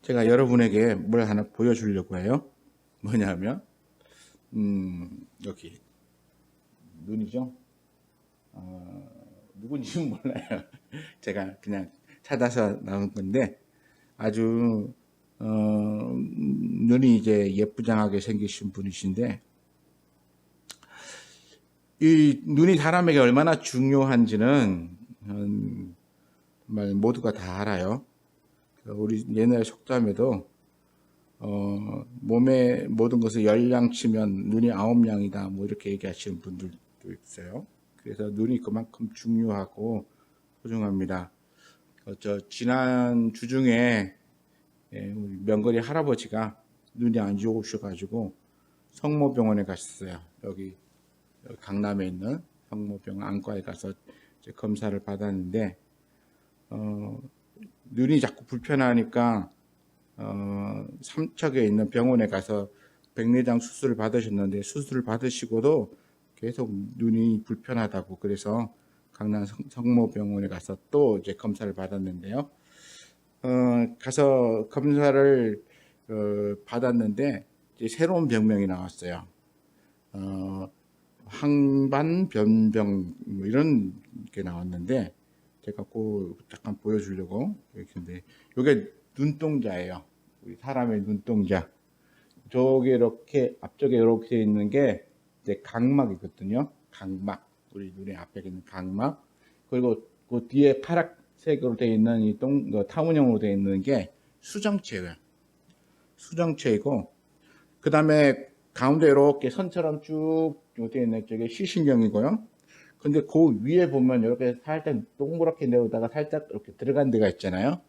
제가 여러분에게 뭘 하나 보여주려고 해요. 뭐냐면 여기 눈이죠. 누군지는 몰라요. 제가 그냥 찾아서 나온 건데 아주 눈이 이제 예쁘장하게 생기신 분이신데, 이 눈이 사람에게 얼마나 중요한지는 정말 모두가 다 알아요. 우리 옛날 속담에도 몸의 모든 것을 10양 치면 눈이 9양이다 뭐 이렇게 얘기하시는 분들도 있어요. 그래서 눈이 그만큼 중요하고 소중합니다. 지난 주중에 우리 명거리 할아버지가 눈이 안 좋으셔가지고 성모병원에 가셨어요. 여기 강남에 있는 성모병원 안과에 가서 이제 검사를 받았는데 눈이 자꾸 불편하니까 삼척에 있는 병원에 가서 백내장 수술을 받으셨는데, 수술을 받으시고도 계속 눈이 불편하다고, 그래서 강남 성모병원에 가서 또 이제 검사를 받았는데요. 가서 검사를 받았는데 이제 새로운 병명이 나왔어요. 황반변병 뭐 이런 게 나왔는데, 제가 꼭 잠깐 보여주려고 이렇게. 이게 눈동자예요. 우리 사람의 눈동자. 저기 이렇게 앞쪽에 이렇게 돼 있는 게 이제 각막이거든요. 각막. 우리 눈의 앞에 있는 각막. 그리고 그 뒤에 파란색으로 되어 있는 이 타원형으로 되어 있는 게 수정체예요. 수정체이고, 그 다음에 가운데 이렇게 선처럼 쭉 되어 있는 쪽에 시신경이고요. 근데 그 위에 보면 이렇게 살짝 동그랗게 내려오다가 살짝 이렇게 들어간 데가 있잖아요.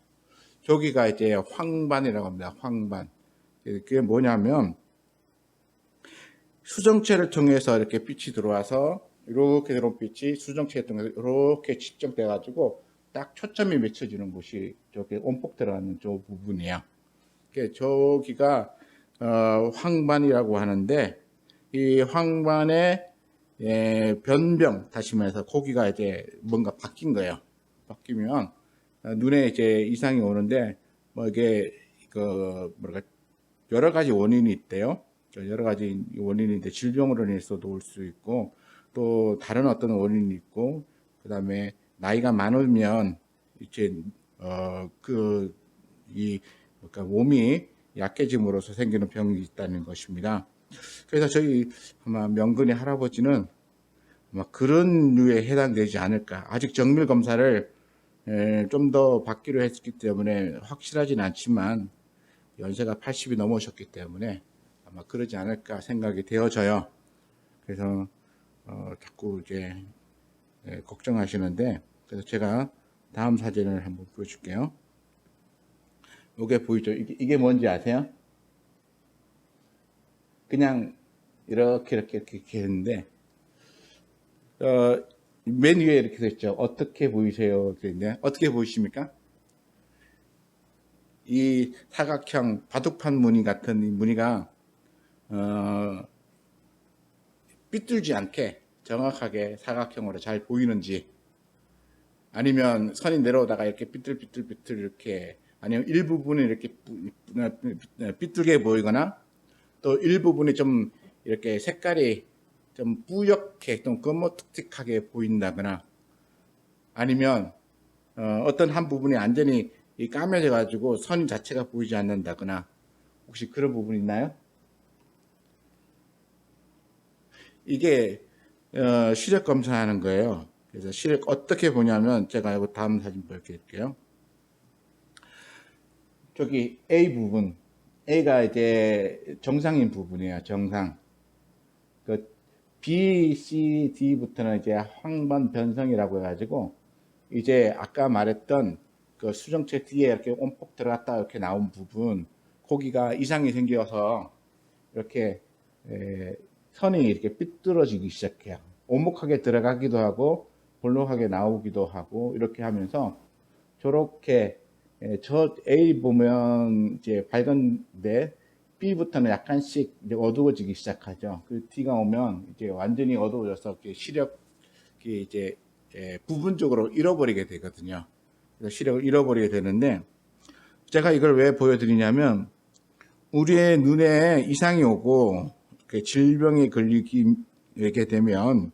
저기가 이제 황반이라고 합니다. 황반. 그게 뭐냐면 수정체를 통해서 이렇게 빛이 들어와서 이렇게 들어온 빛이 수정체를 통해서 이렇게 집중돼 가지고 딱 초점이 맞춰지는 곳이 저기 온폭 들어가는 저 부분이에요. 저기가 황반이라고 하는데, 이 황반의 변병, 다시 말해서 거기가 이제 뭔가 바뀐 거예요. 바뀌면 눈에 이제 이상이 오는데, 뭐 이게 그 뭐랄까 여러 가지 원인이 있대요. 여러 가지 원인인데 질병으로 인해서도 올 수 있고, 또 다른 어떤 원인이 있고, 그 다음에 나이가 많으면 이제 그러니까 몸이 약해짐으로써 생기는 병이 있다는 것입니다. 그래서 저희 아마 명근의 할아버지는 아마 그런 류에 해당되지 않을까. 아직 정밀 검사를 좀 더 받기로 했기 때문에 확실하진 않지만 연세가 80이 넘으셨기 때문에 아마 그러지 않을까 생각이 되어져요. 그래서 자꾸 이제 걱정하시는데, 그래서 제가 다음 사진을 한번 보여줄게요. 이게 보이죠? 이게 뭔지 아세요? 그냥 이렇게 했는데, 맨 위에 이렇게 됐죠. 어떻게 보이세요? 그랬는데, 어떻게 보이십니까? 이 사각형 바둑판 무늬 같은 이 무늬가 삐뚤지 않게 정확하게 사각형으로 잘 보이는지, 아니면 선이 내려오다가 이렇게 삐뚤 이렇게, 아니면 일부분이 이렇게 삐뚤게 보이거나, 또 일부분이 좀 이렇게 색깔이 좀 뿌옇게 좀 검은틱틱하게 보인다거나, 아니면 어떤 한 부분이 완전히 까매져 가지고 선 자체가 보이지 않는다거나, 혹시 그런 부분 있나요? 이게 시력 검사하는 거예요. 그래서 시력 어떻게 보냐면, 제가 이거 다음 사진 보여드릴게요. 저기 A 부분, A가 이제 정상인 부분이에요. 정상. 그 B, C, D부터는 이제 황반 변성이라고 해가지고, 이제 아까 말했던 그 수정체 뒤에 이렇게 온폭 들어갔다 이렇게 나온 부분, 거기가 이상이 생겨서 이렇게 선이 이렇게 삐뚤어지기 시작해요. 오목하게 들어가기도 하고 볼록하게 나오기도 하고, 이렇게 하면서 저렇게 저 A 보면 이제 밝은데 B부터는 약간씩 이제 어두워지기 시작하죠. 그 D가 오면 이제 완전히 어두워져서 시력이 이제 부분적으로 잃어버리게 되거든요. 그래서 시력을 잃어버리게 되는데, 제가 이걸 왜 보여드리냐면 우리의 눈에 이상이 오고 질병에 걸리게 되면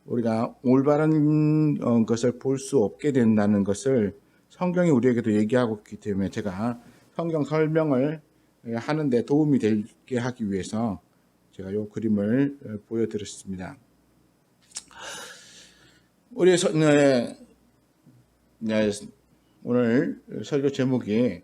우리가 올바른 것을 볼 수 없게 된다는 것을 성경이 우리에게도 얘기하고 있기 때문에 제가 성경 설명을 하는데 도움이 되게 하기 위해서 제가 이 그림을 보여드렸습니다. 우리 오늘 설교 제목이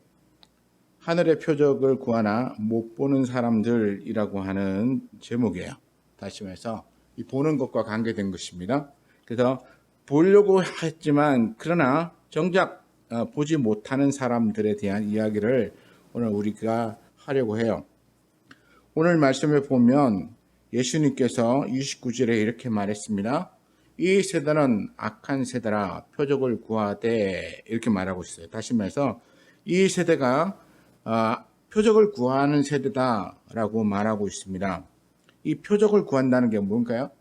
하늘의 표적을 구하나 못 보는 사람들이라고 하는 제목이에요. 다시 말해서 이 보는 것과 관계된 것입니다. 그래서 보려고 했지만 그러나 정작 보지 못하는 사람들에 대한 이야기를 오늘 우리가 하려고 해요. 오늘 말씀을 보면 예수님께서 29절에 이렇게 말했습니다. 이 세대는 악한 세대라 표적을 구하되 이렇게 말하고 있어요. 다시 말해서 이 세대가 표적을 구하는 세대다라고 말하고 있습니다. 이 표적을 구한다는 게 뭔가요?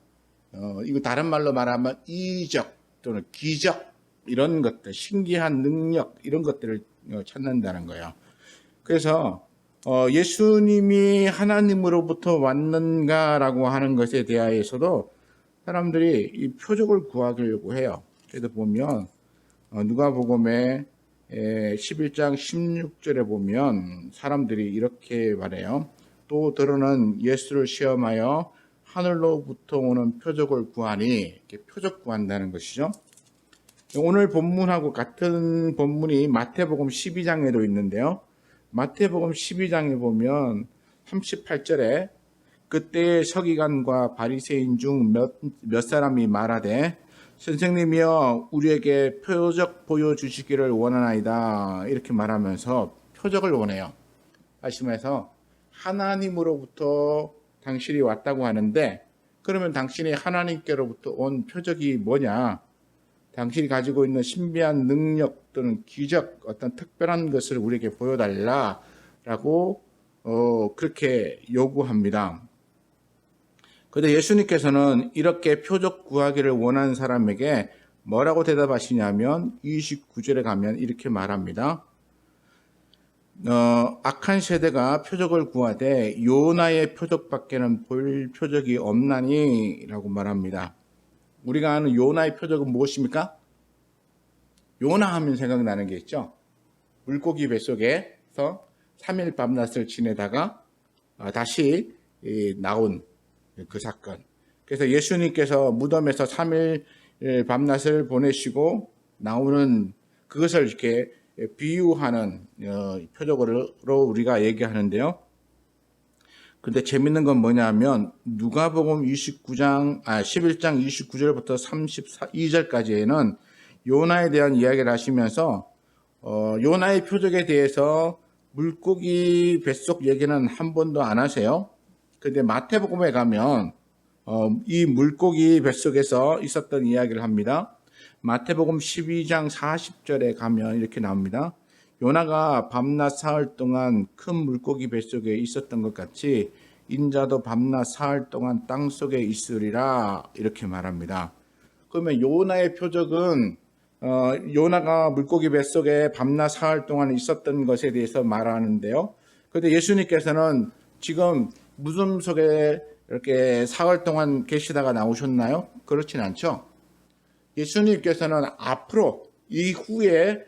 이거 다른 말로 말하면 이적 또는 기적 이런 것들, 신기한 능력 이런 것들을 찾는다는 거예요. 그래서 예수님이 하나님으로부터 왔는가라고 하는 것에 대하여서도 사람들이 이 표적을 구하려고 해요. 그래서 보면 누가복음의 11장 16절에 보면 사람들이 이렇게 말해요. 또 더러는 예수를 시험하여 하늘로부터 오는 표적을 구하니, 이렇게 표적 구한다는 것이죠. 오늘 본문하고 같은 본문이 마태복음 12장에도 있는데요. 마태복음 12장에 보면 38절에 그때 서기관과 바리새인 중 몇 사람이 말하되 선생님이여 우리에게 표적 보여주시기를 원하나이다 이렇게 말하면서 표적을 원해요. 다시 말해서 하나님으로부터 당신이 왔다고 하는데 그러면 당신이 하나님께로부터 온 표적이 뭐냐? 당신이 가지고 있는 신비한 능력 또는 기적 어떤 특별한 것을 우리에게 보여달라라고 그렇게 요구합니다. 그런데 예수님께서는 이렇게 표적 구하기를 원하는 사람에게 뭐라고 대답하시냐면 29절에 가면 이렇게 말합니다. 악한 세대가 표적을 구하되 요나의 표적밖에는 볼 표적이 없나니 라고 말합니다. 우리가 아는 요나의 표적은 무엇입니까? 요나 하면 생각나는 게 있죠. 물고기 뱃속에서 3일 밤낮을 지내다가 다시 나온 그 사건. 그래서 예수님께서 무덤에서 3일 밤낮을 보내시고 나오는 그것을 이렇게 비유하는 표적으로 우리가 얘기하는데요. 근데 재밌는 건 뭐냐면 누가복음 11장 29절부터 32절까지에는 요나에 대한 이야기를 하시면서 요나의 표적에 대해서 물고기 뱃속 얘기는 한 번도 안 하세요. 근데 마태복음에 가면 이 물고기 뱃속에서 있었던 이야기를 합니다. 마태복음 12장 40절에 가면 이렇게 나옵니다. 요나가 밤낮 사흘 동안 큰 물고기 뱃속에 있었던 것 같이 인자도 밤낮 사흘 동안 땅속에 있으리라 이렇게 말합니다. 그러면 요나의 표적은 요나가 물고기 뱃속에 밤낮 사흘 동안 있었던 것에 대해서 말하는데요. 그런데 예수님께서는 지금 무덤 속에 이렇게 사흘 동안 계시다가 나오셨나요? 그렇진 않죠. 예수님께서는 앞으로 이후에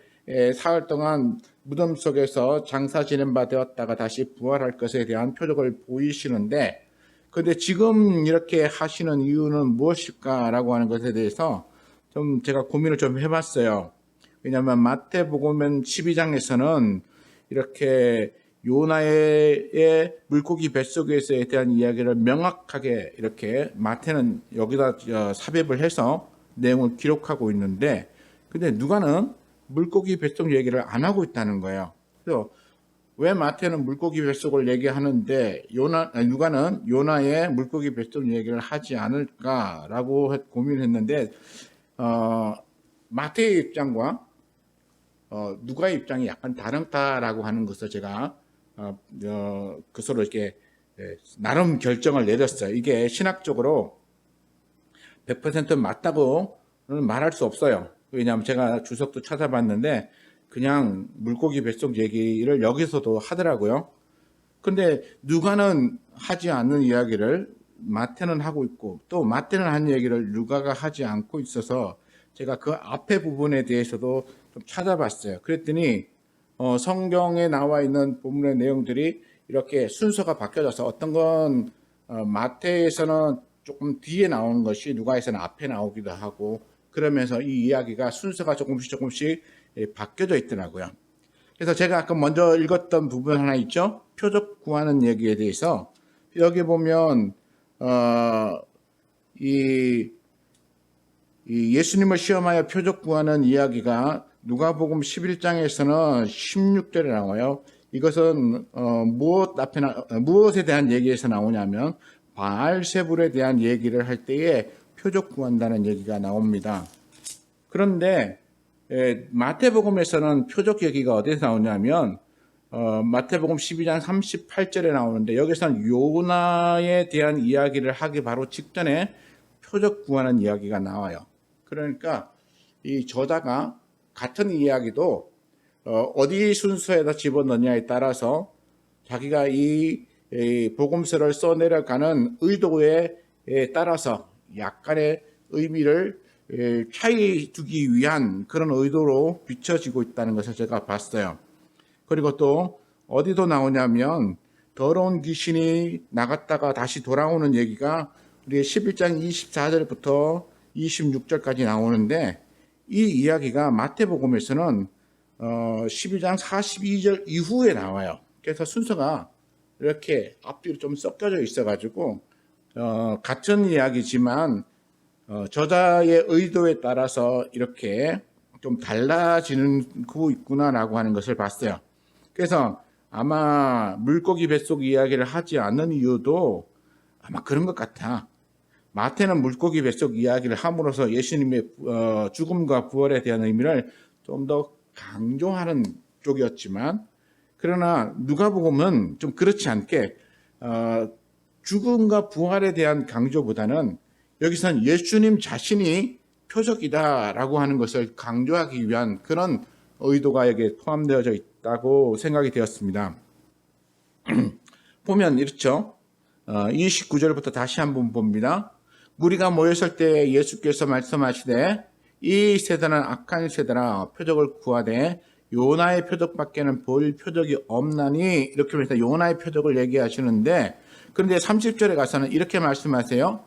사흘 동안 무덤 속에서 장사 지낸 바 되었다가 다시 부활할 것에 대한 표적을 보이시는데 그런데 지금 이렇게 하시는 이유는 무엇일까라고 하는 것에 대해서 좀 제가 고민을 좀 해봤어요. 왜냐하면 마태복음 12장에서는 이렇게 요나의 물고기 뱃속에서에 대한 이야기를 명확하게 이렇게 마태는 여기다 삽입을 해서 내용을 기록하고 있는데 근데 누가는 물고기 뱃속 얘기를 안 하고 있다는 거예요. 그래서 왜 마태는 물고기 뱃속을 얘기하는데 누가는 요나의 물고기 뱃속 얘기를 하지 않을까라고 고민했는데 마태의 입장과 누가의 입장이 약간 다르다라고 하는 것을 제가 그서로 이렇게 나름 결정을 내렸어요. 이게 신학적으로 100% 맞다고는 말할 수 없어요. 왜냐하면 제가 주석도 찾아봤는데 그냥 물고기 뱃속 얘기를 여기서도 하더라고요. 근데 누가는 하지 않는 이야기를 마태는 하고 있고, 또 마태는 한 얘기를 누가가 하지 않고 있어서 제가 그 앞에 부분에 대해서도 좀 찾아봤어요. 그랬더니 성경에 나와 있는 본문의 내용들이 이렇게 순서가 바뀌어져서 어떤 건 마태에서는 조금 뒤에 나오는 것이 누가에서는 앞에 나오기도 하고, 그러면서 이 이야기가 순서가 조금씩 바뀌어져 있더라고요. 그래서 제가 아까 먼저 읽었던 부분 하나 있죠? 표적 구하는 얘기에 대해서 여기 보면 이 예수님을 시험하여 표적 구하는 이야기가 누가복음 11장에서는 16절에 나와요. 이것은 무엇에 대한 얘기에서 나오냐면 바알세불에 대한 얘기를 할 때에 표적 구한다는 얘기가 나옵니다. 그런데 마태복음에서는 표적 얘기가 어디서 나오냐면 마태복음 12장 38절에 나오는데, 여기서는 요나에 대한 이야기를 하기 바로 직전에 표적 구하는 이야기가 나와요. 그러니까 이 저자가 같은 이야기도 어디 순서에다 집어넣냐에 따라서 자기가 이 복음서를 써내려가는 의도에 따라서 약간의 의미를 차이 두기 위한 그런 의도로 비춰지고 있다는 것을 제가 봤어요. 그리고 또 어디도 나오냐면 더러운 귀신이 나갔다가 다시 돌아오는 얘기가 우리 11장 24절부터 26절까지 나오는데, 이 이야기가 마태복음에서는 12장 42절 이후에 나와요. 그래서 순서가 이렇게 앞뒤로 좀 섞여져 있어가지고 같은 이야기지만 저자의 의도에 따라서 이렇게 좀 달라지고 있구나라고 하는 것을 봤어요. 그래서 아마 물고기 뱃속 이야기를 하지 않는 이유도 아마 그런 것 같아. 마태는 물고기 뱃속 이야기를 함으로써 예수님의 죽음과 부활에 대한 의미를 좀 더 강조하는 쪽이었지만, 그러나 누가복음은 좀 그렇지 않게 죽음과 부활에 대한 강조보다는 여기서는 예수님 자신이 표적이다라고 하는 것을 강조하기 위한 그런 의도가 여기에 포함되어져 있다고 생각이 되었습니다. 보면 이렇죠. 29절부터 다시 한번 봅니다. 무리가 모였을 때 예수께서 말씀하시되 이 세대는 악한 세대라 표적을 구하되 요나의 표적밖에는 볼 표적이 없나니, 이렇게 해서 요나의 표적을 얘기하시는데, 그런데 30절에 가서는 이렇게 말씀하세요.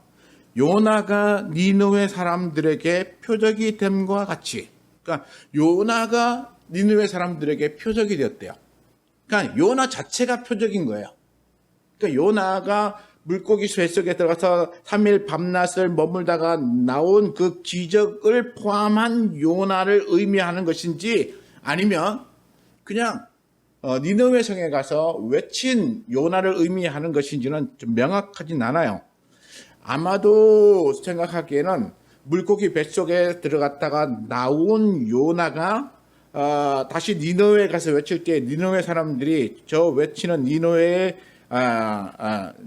요나가 니느웨 사람들에게 표적이 됨과 같이. 그러니까 요나가 니느웨 사람들에게 표적이 되었대요. 그러니까 요나 자체가 표적인 거예요. 그러니까 요나가 물고기 뱃속에 들어가서 3일 밤낮을 머물다가 나온 그 기적을 포함한 요나를 의미하는 것인지, 아니면 그냥 니느웨 성에 가서 외친 요나를 의미하는 것인지는 좀 명확하진 않아요. 아마도 생각하기에는 물고기 뱃속에 들어갔다가 나온 요나가 다시 니느웨에 가서 외칠 때 니느웨 사람들이 저 외치는 니느웨의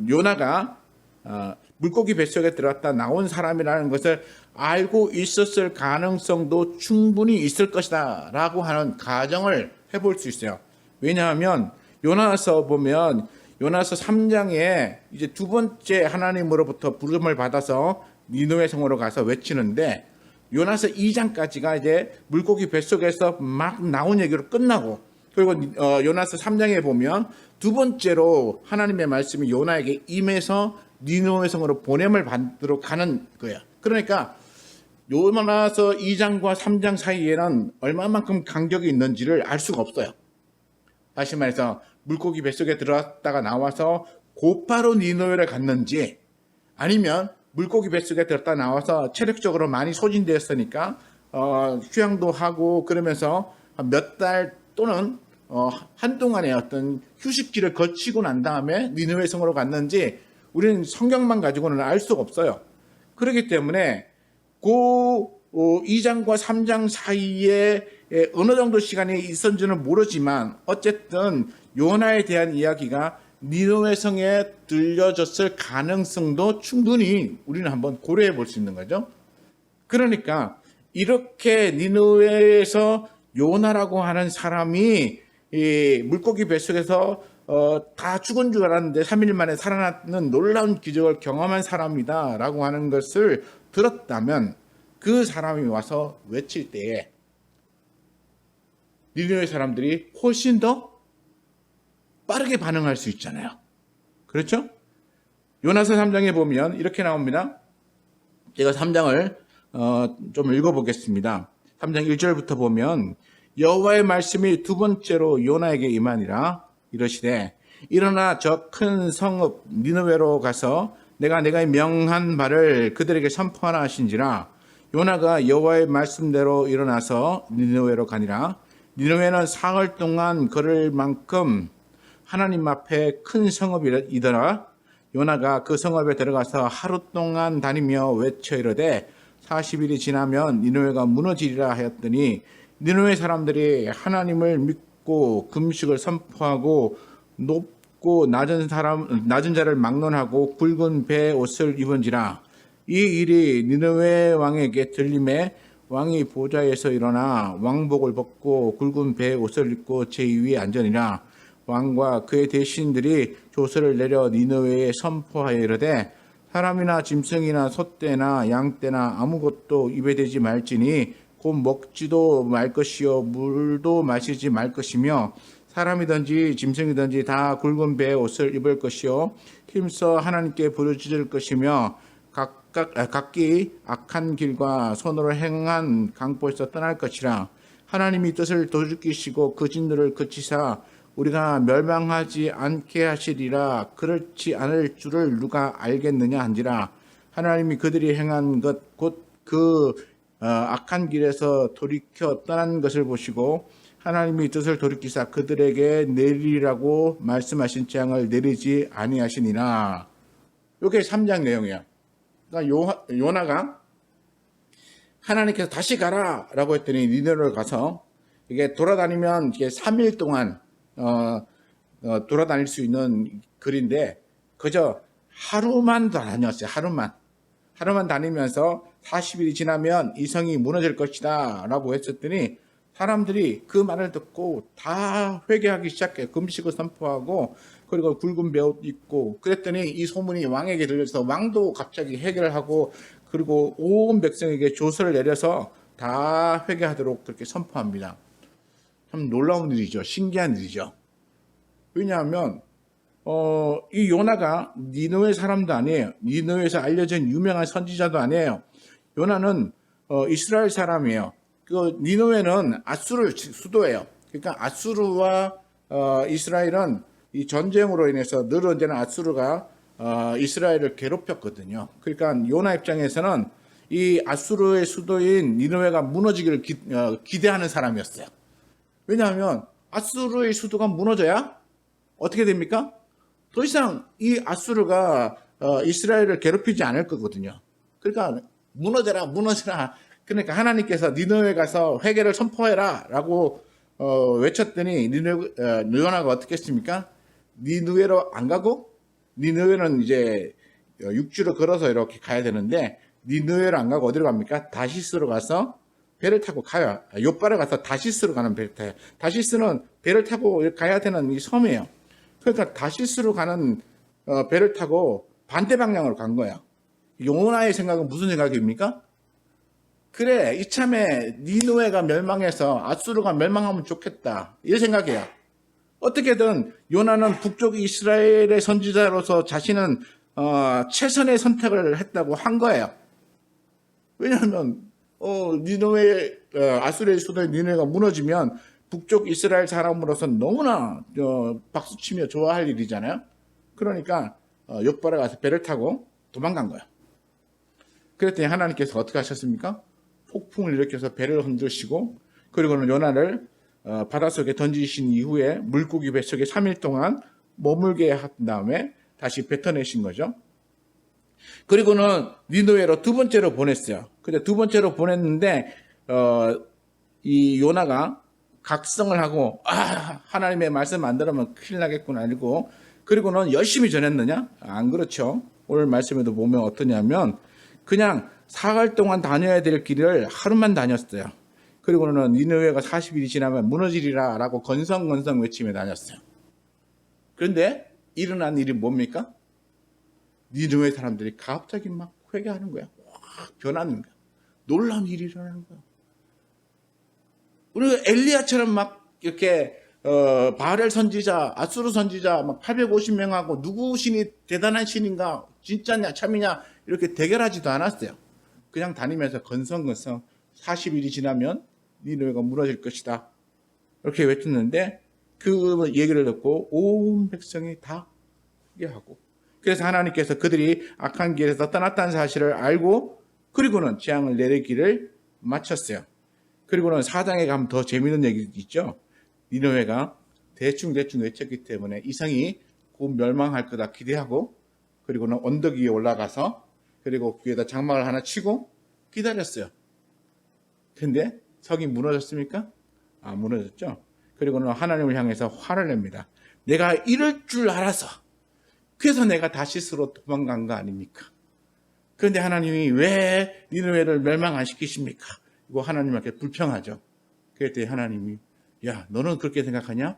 요나가 물고기 뱃속에 들어갔다 나온 사람이라는 것을 알고 있었을 가능성도 충분히 있을 것이다 라고 하는 가정을 해볼 수 있어요. 왜냐하면 요나서 보면 요나서 3장에 이제 두 번째 하나님으로부터 부름을 받아서 니느웨 성으로 가서 외치는데, 요나서 2장까지가 이제 물고기 뱃속에서 막 나온 얘기로 끝나고, 그리고 요나서 3장에 보면 두 번째로 하나님의 말씀이 요나에게 임해서 니느웨 성으로 보냄을 받으러 가는 거예요. 그러니까 요나서 2장과 3장 사이에는 얼마만큼 간격이 있는지를 알 수가 없어요. 다시 말해서 물고기 뱃속에 들어갔다가 나와서 곧바로 니느웨를 갔는지, 아니면 물고기 뱃속에 들었다 나와서 체력적으로 많이 소진되었으니까 휴양도 하고 그러면서 몇 달 또는 한동안의 어떤 휴식기를 거치고 난 다음에 니느웨 성으로 갔는지 우리는 성경만 가지고는 알 수가 없어요. 그렇기 때문에 그 2장과 3장 사이에 어느 정도 시간이 있었는지는 모르지만, 어쨌든 요나에 대한 이야기가 니느웨 성에 들려졌을 가능성도 충분히 우리는 한번 고려해 볼 수 있는 거죠. 그러니까 이렇게 니느웨에서 요나라고 하는 사람이 이 물고기 뱃속에서 다 죽은 줄 알았는데 3일 만에 살아났는 놀라운 기적을 경험한 사람이다라고 하는 것을 들었다면 그 사람이 와서 외칠 때에 니느웨 사람들이 훨씬 더 빠르게 반응할 수 있잖아요. 그렇죠? 요나서 3장에 보면 이렇게 나옵니다. 제가 3장을 좀 읽어보겠습니다. 3장 1절부터 보면 여호와의 말씀이 두 번째로 요나에게 임하니라 이러시되 일어나 저 큰 성읍 니느웨로 가서 내가 명한 바를 그들에게 선포하라 하신지라. 요나가 여호와의 말씀대로 일어나서 니느웨로 가니라. 니느웨는 사흘 동안 걸을 만큼 하나님 앞에 큰 성읍이더라. 요나가 그 성읍에 들어가서 하루 동안 다니며 외쳐 이르되 40일이 지나면 니느웨가 무너지리라 하였더니 니느웨 사람들이 하나님을 믿고 금식을 선포하고 높고 낮은 자를 막론하고 굵은 배 옷을 입은지라. 이 일이 니느웨 왕에게 들림에 왕이 보좌에서 일어나 왕복을 벗고 굵은 배 옷을 입고 제2위에 앉으니라. 왕과 그의 대신들이 조서를 내려 니느웨에 선포하여 이르되 사람이나 짐승이나 소떼나 양떼나 아무것도 입에 대지 말지니 곧 먹지도 말 것이요 물도 마시지 말 것이며 사람이든지 짐승이든지 다 굵은 배의 옷을 입을 것이요 힘써 하나님께 부르짖을 것이며 각기 악한 길과 손으로 행한 강포에서 떠날 것이라. 하나님이 뜻을 도죽이시고 그 진노를 그치사 우리가 멸망하지 않게 하시리라. 그렇지 않을 줄을 누가 알겠느냐 한지라. 하나님이 그들이 행한 것 곧 그 악한 길에서 돌이켜 떠난 것을 보시고 하나님이 뜻을 돌이키사 그들에게 내리라고 말씀하신 재앙을 내리지 아니하시니라. 이게 3장 내용이야. 그러니까 요나가 하나님께서 다시 가라라고 했더니 니느웨로 가서 이게 돌아다니면 이게 3일 동안 돌아다닐 수 있는 글인데 그저 하루만 다녔어요. 하루만 다니면서 40일이 지나면 이 성이 무너질 것이다 라고 했었더니 사람들이 그 말을 듣고 다 회개하기 시작해. 금식을 선포하고 그리고 굵은 배옷 입고 그랬더니 이 소문이 왕에게 들려서 왕도 갑자기 회개를 하고 그리고 온 백성에게 조서를 내려서 다 회개하도록 그렇게 선포합니다. 참 놀라운 일이죠. 신기한 일이죠. 왜냐하면 이 요나가 니느웨 사람도 아니에요. 니느웨에서 알려진 유명한 선지자도 아니에요. 요나는 이스라엘 사람이에요. 그 니느웨는 아수르 수도예요. 그러니까 아수르와 이스라엘은 이 전쟁으로 인해서 늘 언제나 아수르가 이스라엘을 괴롭혔거든요. 그러니까 요나 입장에서는 이 아수르의 수도인 니느웨가 무너지기를 기대하는 사람이었어요. 왜냐하면 아수르의 수도가 무너져야 어떻게 됩니까? 더 이상 이 아수르가 이스라엘을 괴롭히지 않을 거거든요. 그러니까 무너져라. 그러니까 하나님께서 니느웨 가서 회개를 선포해라 라고 외쳤더니 요나가 어떻게 했습니까? 니느웨로 안 가고 니느웨는 이제 육지로 걸어서 이렇게 가야 되는데 니느웨로 안 가고 어디로 갑니까? 다시스로 가서 배를 타고 가요. 요바를 가서 다시스로 가는 배를 타요. 다시스는 배를 타고 가야 되는 이 섬이에요. 그러니까 다시스로 가는 배를 타고 반대 방향으로 간 거예요. 요나의 생각은 무슨 생각입니까? 그래, 이참에 니느웨가 멸망해서 아수르가 멸망하면 좋겠다. 이 생각이에요. 어떻게든 요나는 북쪽 이스라엘의 선지자로서 자신은 최선의 선택을 했다고 한 거예요. 왜냐하면 니느웨 아수르의 수도인 니느웨가 무너지면 북쪽 이스라엘 사람으로서는 너무나 박수치며 좋아할 일이잖아요. 그러니까 욥바에 가서 배를 타고 도망간 거예요. 그랬더니 하나님께서 어떻게 하셨습니까? 폭풍을 일으켜서 배를 흔드시고 그리고는 요나를 바닷속에 던지신 이후에 물고기 뱃속에 3일 동안 머물게 한 다음에 다시 뱉어내신 거죠. 그리고는 니느웨로 두 번째로 보냈어요. 근데 두 번째로 보냈는데 이 요나가 각성을 하고 하나님의 말씀 안 들으면 큰일 나겠구나 알고 그리고는 열심히 전했느냐? 안 그렇죠. 오늘 말씀에도 보면 어떠냐면 그냥 사흘 동안 다녀야 될 길을 하루만 다녔어요. 그리고는 니느웨가 40일이 지나면 무너지리라 라고 건성건성 외치며 다녔어요. 그런데 일어난 일이 뭡니까? 니느웨 사람들이 갑자기 막 회개하는 거야. 확 변하는 거야. 놀라운 일이 일어나는 거야. 우리가 엘리야처럼 막 이렇게 바알 선지자, 아수르 선지자 막 850명하고 누구 신이 대단한 신인가, 진짜냐 참이냐 이렇게 대결하지도 않았어요. 그냥 다니면서 건성건성 40일이 지나면 니느웨가 무너질 것이다. 이렇게 외쳤는데 그 얘기를 듣고 온 백성이 다 회개하고, 그래서 하나님께서 그들이 악한 길에서 떠났다는 사실을 알고 그리고는 재앙을 내리기를 마쳤어요. 그리고는 4장에 가면 더 재미있는 얘기 있죠. 니느웨가 대충 외쳤기 때문에 이성이 곧 멸망할 거다 기대하고, 그리고는 언덕 위에 올라가서 그리고 위에다 장막을 하나 치고 기다렸어요. 근데 성이 무너졌습니까? 무너졌죠. 그리고는 하나님을 향해서 화를 냅니다. 내가 이럴 줄 알아서 그래서 내가 다시스로 도망간 거 아닙니까? 그런데 하나님이 왜 니느웨를 멸망 안 시키십니까? 이거 하나님한테 불평하죠. 그랬더니 하나님이, 야, 너는 그렇게 생각하냐?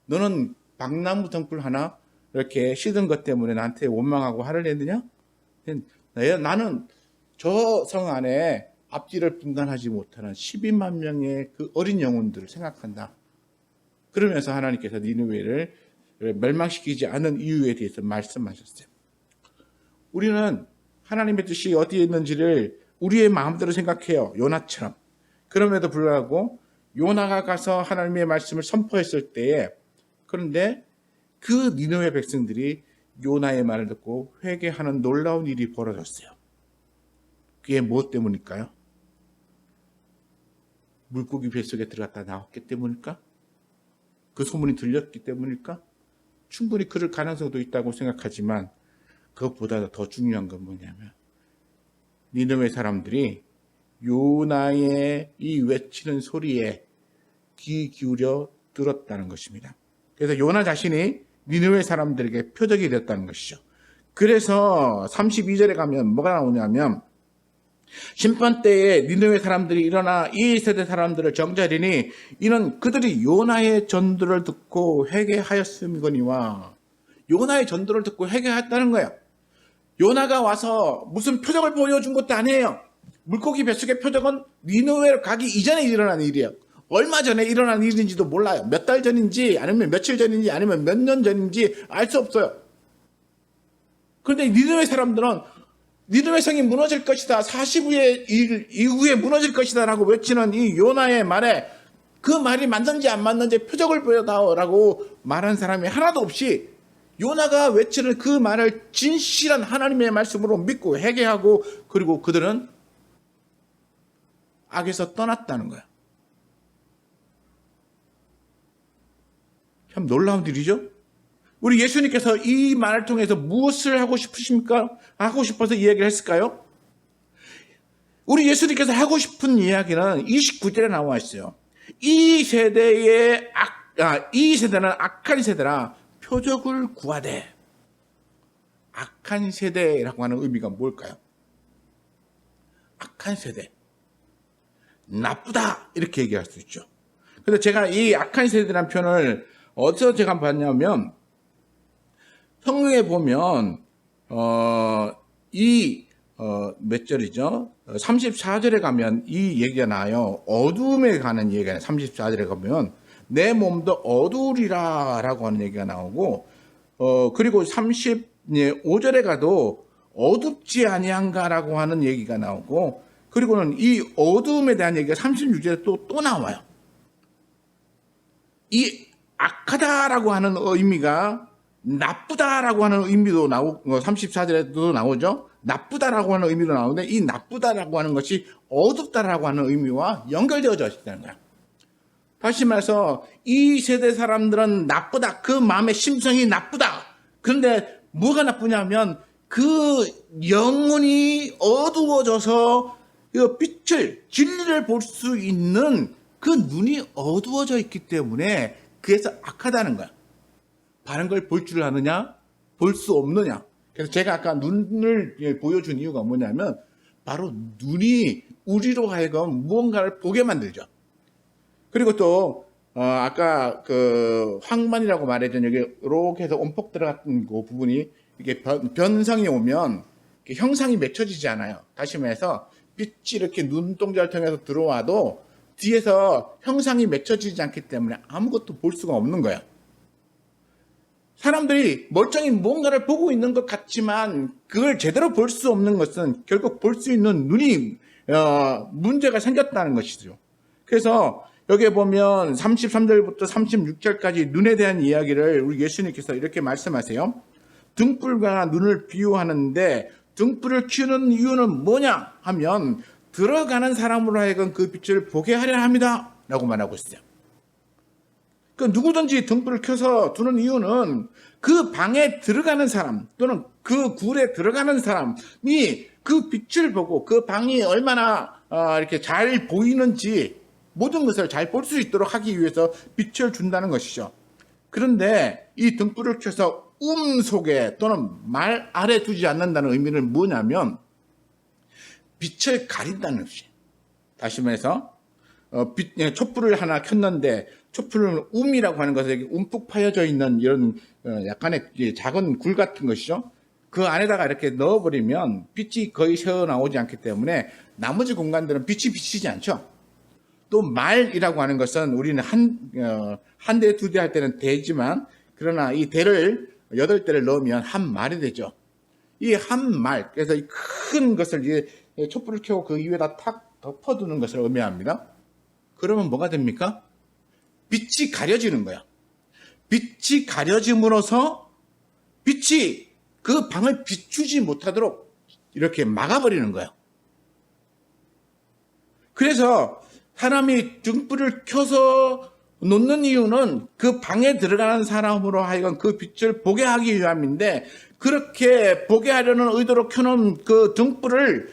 너는 박나무 등불 하나 이렇게 시든 것 때문에 나한테 원망하고 화를 내느냐? 나는 저 성 안에 앞뒤를 분간하지 못하는 12만 명의 그 어린 영혼들을 생각한다. 그러면서 하나님께서 니느웨를 멸망시키지 않은 이유에 대해서 말씀하셨어요. 우리는 하나님의 뜻이 어디에 있는지를 우리의 마음대로 생각해요. 요나처럼. 그럼에도 불구하고 요나가 가서 하나님의 말씀을 선포했을 때에, 그런데 그 니느웨 백성들이 요나의 말을 듣고 회개하는 놀라운 일이 벌어졌어요. 그게 무엇 때문일까요? 물고기 뱃속에 들어갔다 나왔기 때문일까? 그 소문이 들렸기 때문일까? 충분히 그럴 가능성도 있다고 생각하지만 그것보다 더 중요한 건 뭐냐면 니느웨 사람들이 요나의 이 외치는 소리에 귀 기울여 들었다는 것입니다. 그래서 요나 자신이 니느웨 사람들에게 표적이 되었다는 것이죠. 그래서 32절에 가면 뭐가 나오냐면, 심판 때에 니느웨 사람들이 일어나 이 세대 사람들을 정죄하리니 이는 그들이 요나의 전도를 듣고 회개하였음이거니와. 요나의 전도를 듣고 회개했다는 거예요. 요나가 와서 무슨 표적을 보여준 것도 아니에요. 물고기 뱃속의 표적은 니느웨로 가기 이전에 일어난 일이에요. 얼마 전에 일어난 일인지도 몰라요. 몇 달 전인지 아니면 며칠 전인지 아니면 몇 년 전인지 알 수 없어요. 그런데 니느웨 사람들은 니느웨 성이 무너질 것이다, 40일 이후에 무너질 것이다 라고 외치는 이 요나의 말에 그 말이 맞는지 안 맞는지 표적을 보여다오라고 말한 사람이 하나도 없이 요나가 외치는 그 말을 진실한 하나님의 말씀으로 믿고 회개하고, 그리고 그들은 악에서 떠났다는 거야. 참 놀라운 일이죠. 우리 예수님께서 이 말을 통해서 무엇을 하고 싶으십니까? 하고 싶어서 이야기를 했을까요? 우리 예수님께서 하고 싶은 이야기는 29절에 나와 있어요. 이 세대는 악한 세대라 표적을 구하되. 악한 세대라고 하는 의미가 뭘까요? 악한 세대, 나쁘다 이렇게 얘기할 수 있죠. 그래서 제가 이 악한 세대라는 표현을 어디서 제가 봤냐면, 성경에 보면 몇 절이죠? 34절에 가면 이 얘기가 나와요. 어두움에 가는 얘기가 나와요. 34절에 가면 내 몸도 어두우리라 라고 하는 얘기가 나오고, 그리고 35절에 가도 어둡지 아니한가 라고 하는 얘기가 나오고, 그리고는 이 어두움에 대한 얘기가 36절에 또 나와요. 이 악하다라고 하는 의미가 나쁘다라고 하는 의미도 나오고, 34절에도 나오죠. 나쁘다라고 하는 의미도 나오는데 이 나쁘다라고 하는 것이 어둡다라고 하는 의미와 연결되어져 있다는 거야. 다시 말해서 이 세대 사람들은 나쁘다, 그 마음의 심성이 나쁘다. 그런데 뭐가 나쁘냐면 그 영혼이 어두워져서 빛을, 진리를 볼 수 있는 그 눈이 어두워져 있기 때문에 그래서 악하다는 거야. 바른 걸 볼 줄 아느냐? 볼 수 없느냐? 그래서 제가 아까 눈을 보여준 이유가 뭐냐면 바로 눈이 우리로 하여금 무언가를 보게 만들죠. 그리고 또 아까 그 황만이라고 말했던 여기 이렇게 해서 온폭 들어갔던 그 부분이 이게 변성이 오면 이렇게 형상이 맺혀지지 않아요. 다시 말해서 빛이 이렇게 눈동자를 통해서 들어와도 뒤에서 형상이 맺혀지지 않기 때문에 아무것도 볼 수가 없는 거예요. 사람들이 멀쩡히 뭔가를 보고 있는 것 같지만 그걸 제대로 볼 수 없는 것은 결국 볼 수 있는 눈이 문제가 생겼다는 것이죠. 그래서 여기에 보면 33절부터 36절까지 눈에 대한 이야기를 우리 예수님께서 이렇게 말씀하세요. 등불과 눈을 비유하는데 등불을 켜는 이유는 뭐냐 하면 들어가는 사람으로 하여금 그 빛을 보게 하려 합니다 라고 말하고 있어요. 그 누구든지 등불을 켜서 두는 이유는 그 방에 들어가는 사람 또는 그 굴에 들어가는 사람이 그 빛을 보고 그 방이 얼마나 이렇게 잘 보이는지 모든 것을 잘 볼 수 있도록 하기 위해서 빛을 준다는 것이죠. 그런데 이 등불을 켜서 속에 또는 말 아래 두지 않는다는 의미는 뭐냐면 빛을 가린다는 것이에요. 다시 말해서 촛불을 하나 켰는데 촛불은 이라고 하는 것은 움푹 파여져 있는 이런 약간의 작은 굴 같은 것이죠. 그 안에다가 이렇게 넣어버리면 빛이 거의 새어나오지 않기 때문에 나머지 공간들은 빛이 비치지 않죠. 또 말이라고 하는 것은 우리는 한 대, 두 대 할 때는 대지만 그러나 이 대를 8대를 넣으면 한 말이 되죠. 이 한 말, 그래서 이 큰 것을 이제 촛불을 켜고 그 위에다 탁 덮어두는 것을 의미합니다. 그러면 뭐가 됩니까? 빛이 가려지는 거야. 빛이 가려짐으로써 빛이 그 방을 비추지 못하도록 이렇게 막아버리는 거예요. 그래서 사람이 등불을 켜서 놓는 이유는 그 방에 들어가는 사람으로 하여금 그 빛을 보게 하기 위함인데 그렇게 보게 하려는 의도로 켜놓은 그 등불을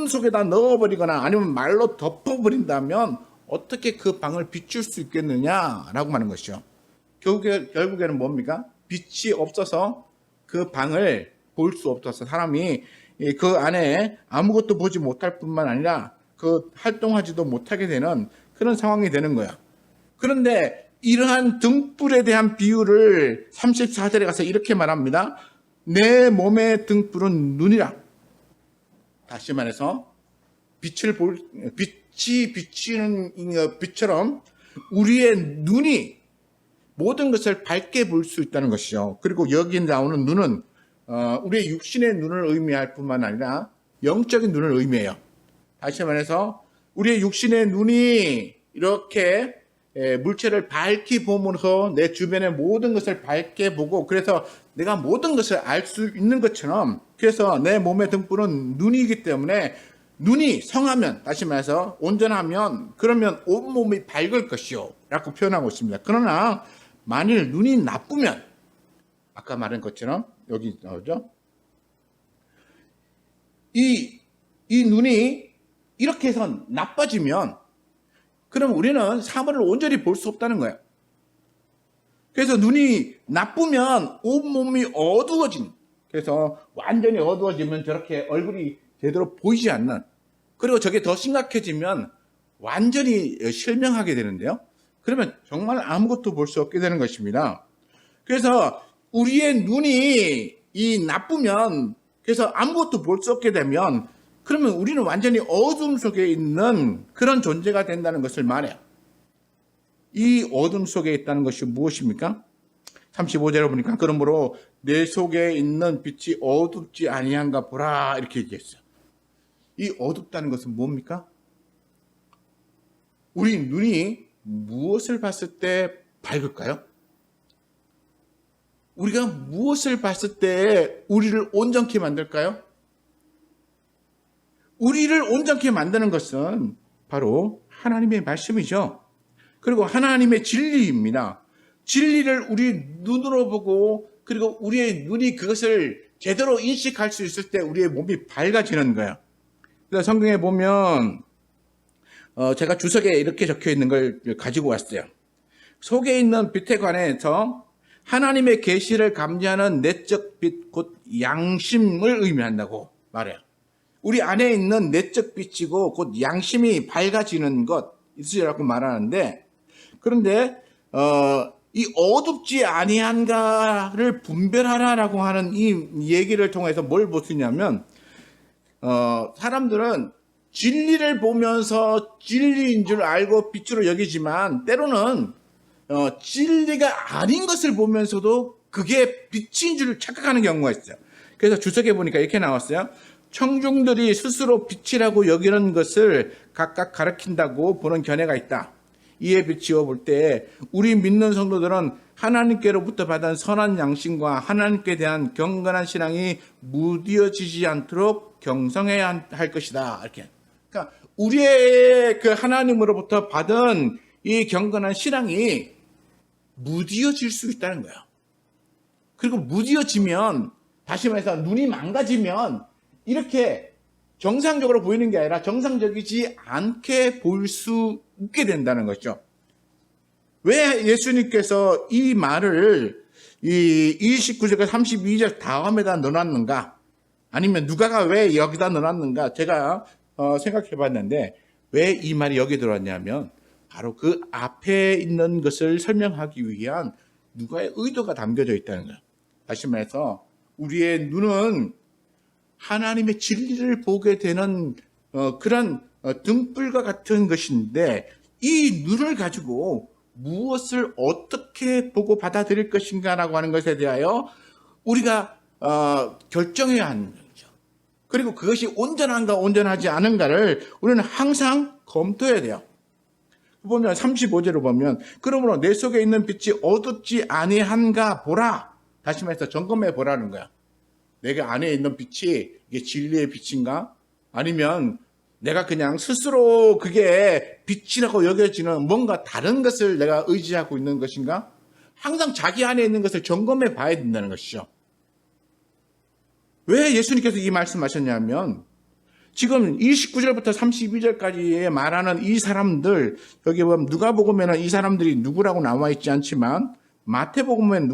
속에다 넣어버리거나 아니면 말로 덮어버린다면 어떻게 그 방을 비출 수 있겠느냐라고 하는 것이죠. 결국에는 뭡니까? 빛이 없어서 그 방을 볼 수 없어서 사람이 그 안에 아무것도 보지 못할 뿐만 아니라 그 활동하지도 못하게 되는 그런 상황이 되는 거야. 그런데 이러한 등불에 대한 비유를 34절에 가서 이렇게 말합니다. 내 몸의 등불은 눈이라. 다시 말해서 빛이 비치는 빛처럼 우리의 눈이 모든 것을 밝게 볼 수 있다는 것이죠. 그리고 여기 나오는 눈은 우리의 육신의 눈을 의미할 뿐만 아니라 영적인 눈을 의미해요. 다시 말해서 우리의 육신의 눈이 이렇게 물체를 밝게 보면서 내 주변의 모든 것을 밝게 보고 그래서 내가 모든 것을 알 수 있는 것처럼 그래서 내 몸의 등불은 눈이기 때문에 눈이 성하면 다시 말해서 온전하면 그러면 온몸이 밝을 것이요 라고 표현하고 있습니다. 그러나 만일 눈이 나쁘면 아까 말한 것처럼 여기 나오죠. 이 눈이 이렇게 해서 나빠지면 그럼 우리는 사물을 온전히 볼 수 없다는 거예요. 그래서 눈이 나쁘면 온몸이 어두워진 그래서 완전히 어두워지면 저렇게 얼굴이 제대로 보이지 않는 그리고 저게 더 심각해지면 완전히 실명하게 되는데요. 그러면 정말 아무것도 볼 수 없게 되는 것입니다. 그래서 우리의 눈이 나쁘면 그래서 아무것도 볼 수 없게 되면 그러면 우리는 완전히 어둠 속에 있는 그런 존재가 된다는 것을 말해요. 이 어둠 속에 있다는 것이 무엇입니까? 35절에 보니까 그러므로 내 속에 있는 빛이 어둡지 아니한가 보라 이렇게 얘기했어요. 이 어둡다는 것은 뭡니까? 우리 눈이 무엇을 봤을 때 밝을까요? 우리가 무엇을 봤을 때 우리를 온전케 만들까요? 우리를 온전케 만드는 것은 바로 하나님의 말씀이죠. 그리고 하나님의 진리입니다. 진리를 우리 눈으로 보고 그리고 우리의 눈이 그것을 제대로 인식할 수 있을 때 우리의 몸이 밝아지는 거예요. 그래서 성경에 보면 제가 주석에 이렇게 적혀 있는 걸 가지고 왔어요. 속에 있는 빛에 관해서 하나님의 계시를 감지하는 내적 빛, 곧 양심을 의미한다고 말해요. 우리 안에 있는 내적 빛이고 곧 양심이 밝아지는 것, 있으리라고 말하는데, 그런데 이 어둡지 아니한가를 분별하라라고 하는 이 얘기를 통해서 뭘 볼 수 있냐면, 사람들은 진리를 보면서 진리인 줄 알고 빛으로 여기지만, 때로는 진리가 아닌 것을 보면서도 그게 빛인 줄 착각하는 경우가 있어요. 그래서 주석에 보니까 이렇게 나왔어요. 청중들이 스스로 빛이라고 여기는 것을 각각 가리킨다고 보는 견해가 있다. 이에 비추어 볼 때 우리 믿는 성도들은 하나님께로부터 받은 선한 양심과 하나님께 대한 경건한 신앙이 무디어지지 않도록 경성해야 할 것이다. 이렇게. 그러니까 우리의 그 하나님으로부터 받은 이 경건한 신앙이 무디어질 수 있다는 거예요. 그리고 무디어지면, 다시 말해서 눈이 망가지면 이렇게 정상적으로 보이는 게 아니라 정상적이지 않게 보일 수 있게 된다는 거죠. 왜 예수님께서 이 말을 이 29절과 32절 다음에다 넣어놨는가? 아니면 누가가 왜 여기다 넣어놨는가? 제가 생각해 봤는데, 왜 이 말이 여기 들어왔냐면 바로 그 앞에 있는 것을 설명하기 위한 누가의 의도가 담겨져 있다는 거예요. 다시 말해서 우리의 눈은 하나님의 진리를 보게 되는 그런 등불과 같은 것인데, 이 눈을 가지고 무엇을 어떻게 보고 받아들일 것인가라고 하는 것에 대하여 우리가 결정해야 하는 거죠. 그리고 그것이 온전한가 온전하지 않은가를 우리는 항상 검토해야 돼요. 보면 35절을 보면, 그러므로 내 속에 있는 빛이 어둡지 아니한가 보라. 다시 말해서 점검해 보라는 거야. 내가 안에 있는 빛이 이게 진리의 빛인가? 아니면 내가 그냥 스스로 그게 빛이라고 여겨지는 뭔가 다른 것을 내가 의지하고 있는 것인가? 항상 자기 안에 있는 것을 점검해 봐야 된다는 것이죠. 왜 예수님께서 이 말씀하셨냐면, 지금 29절부터 32절까지 말하는 이 사람들, 여기 보면 누가복음에는 이 사람들이 누구라고 나와 있지 않지만, 마태복음엔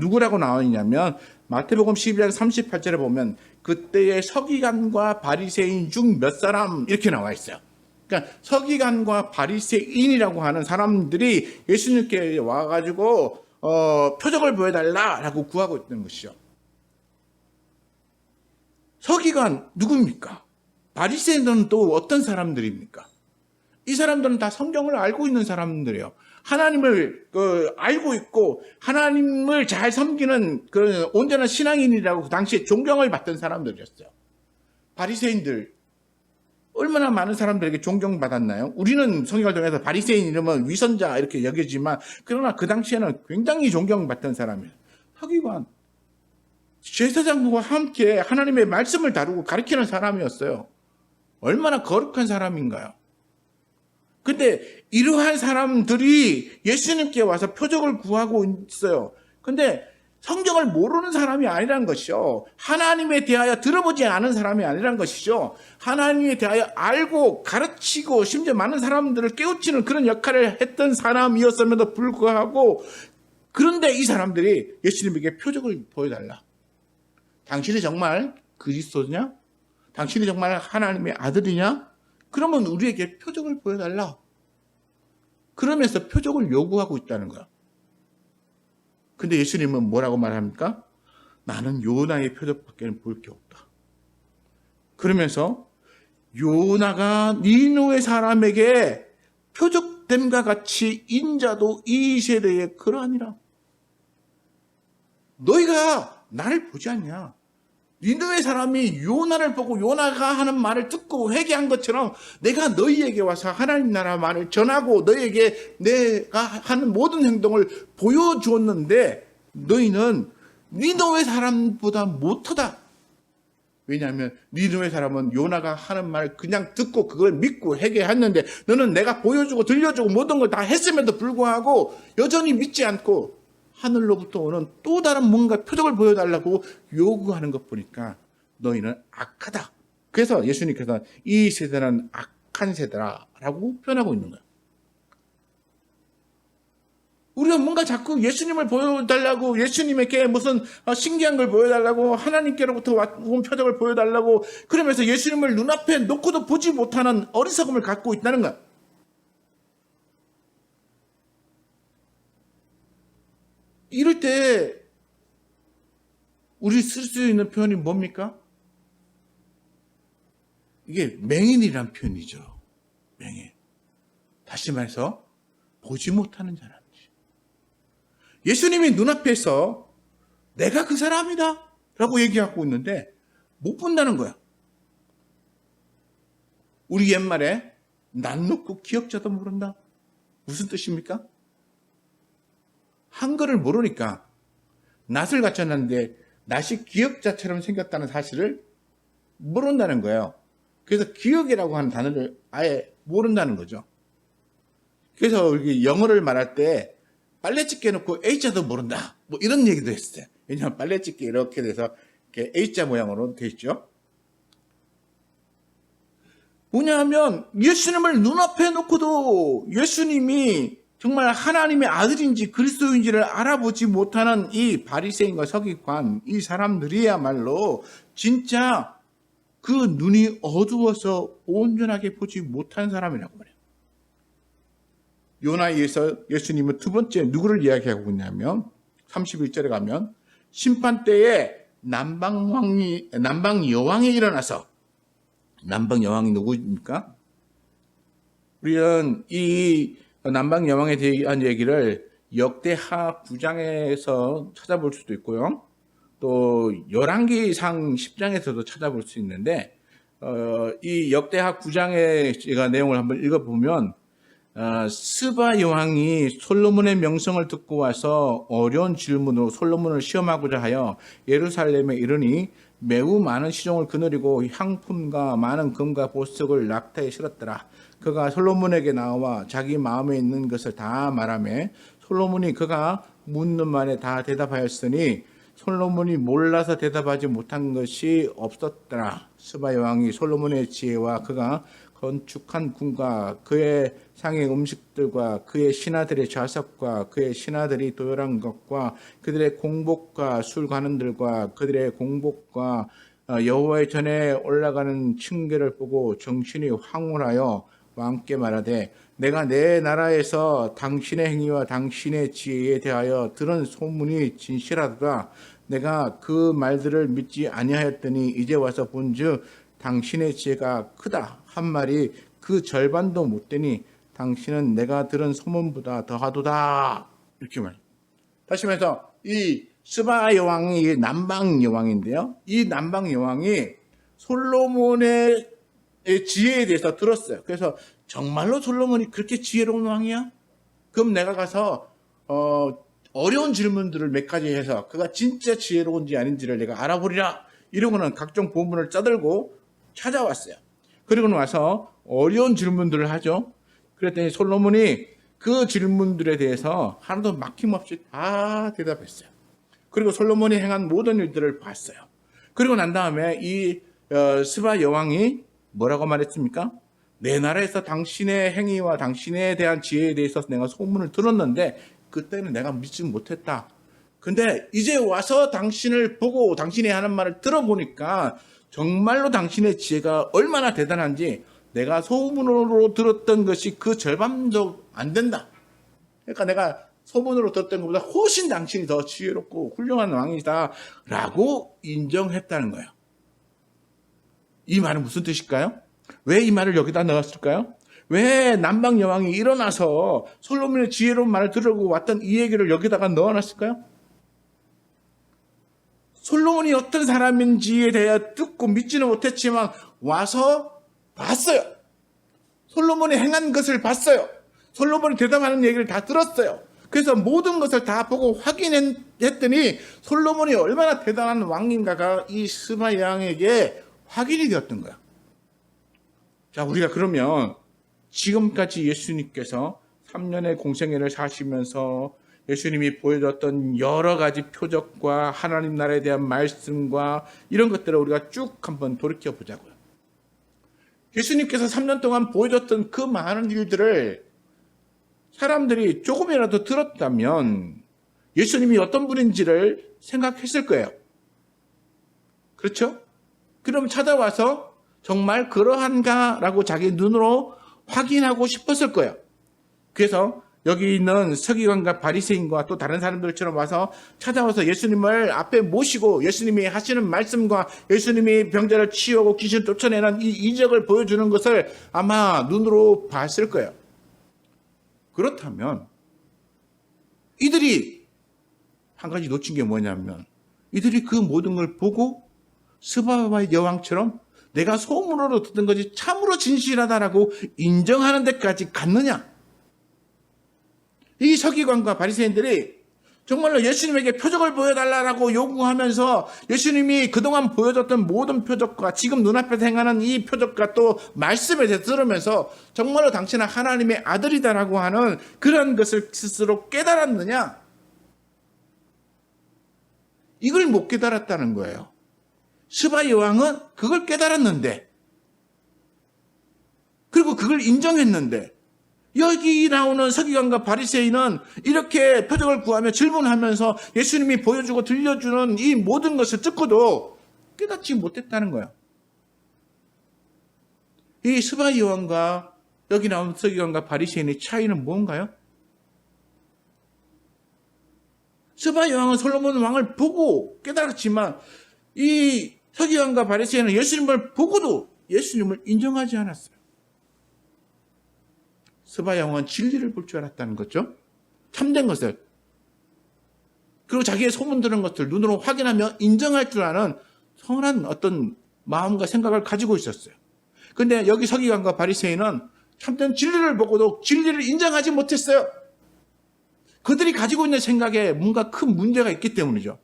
누구라고 나와 있냐면, 마태복음 12장 38절에 보면 그때의 서기관과 바리새인 중 몇 사람 이렇게 나와 있어요. 그러니까 서기관과 바리새인이라고 하는 사람들이 예수님께 와가지고 표적을 보여달라라고 구하고 있는 것이죠. 서기관 누굽니까? 바리새인들은 또 어떤 사람들입니까? 이 사람들은 다 성경을 알고 있는 사람들이에요. 하나님을 알고 있고 하나님을 잘 섬기는 그 온전한 신앙인이라고 그 당시에 존경을 받던 사람들이었어요. 바리새인들 얼마나 많은 사람들에게 존경받았나요? 우리는 성경을 통해서 바리새인 이러면 위선자 이렇게 여기지만, 그러나 그 당시에는 굉장히 존경받던 사람이에요. 서기관, 제사장과 함께 하나님의 말씀을 다루고 가르치는 사람이었어요. 얼마나 거룩한 사람인가요? 근데 이러한 사람들이 예수님께 와서 표적을 구하고 있어요. 근데 성경을 모르는 사람이 아니란 것이죠. 하나님에 대하여 들어보지 않은 사람이 아니란 것이죠. 하나님에 대하여 알고 가르치고 심지어 많은 사람들을 깨우치는 그런 역할을 했던 사람이었음에도 불구하고, 그런데 이 사람들이 예수님에게 표적을 보여달라. 당신이 정말 그리스도냐? 당신이 정말 하나님의 아들이냐? 그러면 우리에게 표적을 보여달라. 그러면서 표적을 요구하고 있다는 거야. 근데 예수님은 뭐라고 말합니까? 나는 요나의 표적밖에 볼 게 없다. 그러면서 요나가 니느웨 사람에게 표적됨과 같이 인자도 이 세대에 그러하니라. 너희가 나를 보지 않냐? 니느웨 사람이 요나를 보고 요나가 하는 말을 듣고 회개한 것처럼 내가 너희에게 와서 하나님 나라 말을 전하고 너희에게 내가 하는 모든 행동을 보여주었는데 너희는 니느웨 사람보다 못하다. 왜냐하면 니느웨 사람은 요나가 하는 말을 그냥 듣고 그걸 믿고 회개했는데, 너는 내가 보여주고 들려주고 모든 걸 다 했음에도 불구하고 여전히 믿지 않고 하늘로부터 오는 또 다른 뭔가 표적을 보여달라고 요구하는 것 보니까 너희는 악하다. 그래서 예수님께서 이 세대는 악한 세대라고 표현하고 있는 거예요. 우리가 뭔가 자꾸 예수님을 보여달라고, 예수님에게 무슨 신기한 걸 보여달라고, 하나님께로부터 온 표적을 보여달라고, 그러면서 예수님을 눈앞에 놓고도 보지 못하는 어리석음을 갖고 있다는 거예요. 이럴 때 우리 쓸 수 있는 표현이 뭡니까? 이게 맹인이란 표현이죠. 맹인. 다시 말해서 보지 못하는 자라는 거죠. 예수님이 눈앞에서 내가 그 사람이다 라고 얘기하고 있는데 못 본다는 거야. 우리 옛말에 낯 놓고 기억자도 모른다. 무슨 뜻입니까? 한글을 모르니까 낯을 갖춰놨는데 낯이 기억자처럼 생겼다는 사실을 모른다는 거예요. 그래서 기억이라고 하는 단어를 아예 모른다는 거죠. 그래서 우리 영어를 말할 때 빨래집게 놓고 H자도 모른다. 뭐 이런 얘기도 했어요. 왜냐하면 빨래집게 이렇게 돼서 이렇게 H자 모양으로 돼 있죠. 뭐냐 하면 예수님을 눈앞에 놓고도 예수님이 정말 하나님의 아들인지 그리스도인지를 알아보지 못하는 이 바리새인과 서기관, 이 사람들이야말로 진짜 그 눈이 어두워서 온전하게 보지 못한 사람이라고 말해요. 요나에서 예수님은 두 번째 누구를 이야기하고 있냐면 31절에 가면 심판 때에 남방 여왕이 일어나서, 남방 여왕이 누구입니까? 우리는 이 남방 여왕에 대한 얘기를 역대하 9장에서 찾아볼 수도 있고요. 또 열왕기상 10장에서도 찾아볼 수 있는데 이 역대하 9장의 제가 내용을 한번 읽어보면 스바 여왕이 솔로몬의 명성을 듣고 와서 어려운 질문으로 솔로몬을 시험하고자 하여 예루살렘에 이르니 매우 많은 시종을 거느리고 향품과 많은 금과 보석을 낙타에 실었더라. 그가 솔로몬에게 나와 자기 마음에 있는 것을 다 말하며 솔로몬이 그가 묻는 말에 다 대답하였으니 솔로몬이 몰라서 대답하지 못한 것이 없었더라. 스바 여왕이 솔로몬의 지혜와 그가 건축한 궁과 그의 상의 음식들과 그의 신하들의 좌석과 그의 신하들이 도열한 것과 그들의 공복과 술 관원들과 그들의 공복과 여호와의 전에 올라가는 층계를 보고 정신이 황홀하여 왕께 말하되 내가 내 나라에서 당신의 행위와 당신의 지혜에 대하여 들은 소문이 진실하도다. 내가 그 말들을 믿지 아니하였더니 이제 와서 본즉 당신의 지혜가 크다 한 말이 그 절반도 못 되니 당신은 내가 들은 소문보다 더하도다. 이렇게 말해요. 다시 말해서 이 스바 여왕이 남방 여왕인데요. 이 남방 여왕이 솔로몬의 지혜에 대해서 들었어요. 그래서 정말로 솔로몬이 그렇게 지혜로운 왕이야? 그럼 내가 가서 어려운 질문들을 몇 가지 해서 그가 진짜 지혜로운지 아닌지를 내가 알아보리라. 이러고는 각종 보문을 짜들고 찾아왔어요. 그리고 와서 어려운 질문들을 하죠. 그랬더니 솔로몬이 그 질문들에 대해서 하나도 막힘없이 다 대답했어요. 그리고 솔로몬이 행한 모든 일들을 봤어요. 그리고 난 다음에 이 스바 여왕이 뭐라고 말했습니까? 내 나라에서 당신의 행위와 당신에 대한 지혜에 대해서 내가 소문을 들었는데 그때는 내가 믿지 못했다. 근데 이제 와서 당신을 보고 당신이 하는 말을 들어보니까 정말로 당신의 지혜가 얼마나 대단한지 내가 소문으로 들었던 것이 그 절반도 안 된다. 그러니까 내가 소문으로 들었던 것보다 훨씬 당신이 더 지혜롭고 훌륭한 왕이다 라고 인정했다는 거예요. 이 말은 무슨 뜻일까요? 왜 이 말을 여기다 넣었을까요? 왜 남방 여왕이 일어나서 솔로몬의 지혜로운 말을 들으고 왔던 이 얘기를 여기다가 넣어놨을까요? 솔로몬이 어떤 사람인지에 대해 듣고 믿지는 못했지만 와서 봤어요. 솔로몬이 행한 것을 봤어요. 솔로몬이 대답하는 얘기를 다 들었어요. 그래서 모든 것을 다 보고 확인했더니 솔로몬이 얼마나 대단한 왕인가가 이 스바 여왕에게 확인이 되었던 거야. 자, 우리가 그러면 지금까지 예수님께서 3년의 공생애를 사시면서 예수님이 보여줬던 여러 가지 표적과 하나님 나라에 대한 말씀과 이런 것들을 우리가 쭉 한번 돌이켜 보자고요. 예수님께서 3년 동안 보여줬던 그 많은 일들을 사람들이 조금이라도 들었다면 예수님이 어떤 분인지를 생각했을 거예요. 그렇죠? 그럼 찾아와서 정말 그러한가라고 자기 눈으로 확인하고 싶었을 거예요. 그래서 여기 있는 서기관과 바리새인과 또 다른 사람들처럼 와서 찾아와서 예수님을 앞에 모시고 예수님이 하시는 말씀과 예수님이 병자를 치유하고 귀신 쫓아내는 이 이적을 보여주는 것을 아마 눈으로 봤을 거예요. 그렇다면 이들이 한 가지 놓친 게 뭐냐면 이들이 그 모든 걸 보고 스바와 여왕처럼 내가 소문으로 듣던 것이 참으로 진실하다라고 인정하는 데까지 갔느냐? 이 서기관과 바리새인들이 정말로 예수님에게 표적을 보여달라고 요구하면서 예수님이 그동안 보여줬던 모든 표적과 지금 눈앞에서 행하는 이 표적과 또 말씀에 대해서 들으면서 정말로 당신은 하나님의 아들이다라고 하는 그런 것을 스스로 깨달았느냐? 이걸 못 깨달았다는 거예요. 스바 여왕은 그걸 깨달았는데 그리고 그걸 인정했는데 여기 나오는 서기관과 바리새인은 이렇게 표적을 구하며 질문하면서 예수님이 보여주고 들려주는 이 모든 것을 듣고도 깨닫지 못했다는 거예요. 이 스바 여왕과 여기 나오는 서기관과 바리새인의 차이는 뭔가요? 스바 여왕은 솔로몬 왕을 보고 깨달았지만 이 서기관과 바리새인은 예수님을 보고도 예수님을 인정하지 않았어요. 스바 여왕은 진리를 볼 줄 알았다는 거죠. 참된 것을. 그리고 자기의 소문 들은 것들 눈으로 확인하며 인정할 줄 아는 선한 어떤 마음과 생각을 가지고 있었어요. 그런데 여기 서기관과 바리새인은 참된 진리를 보고도 진리를 인정하지 못했어요. 그들이 가지고 있는 생각에 뭔가 큰 문제가 있기 때문이죠.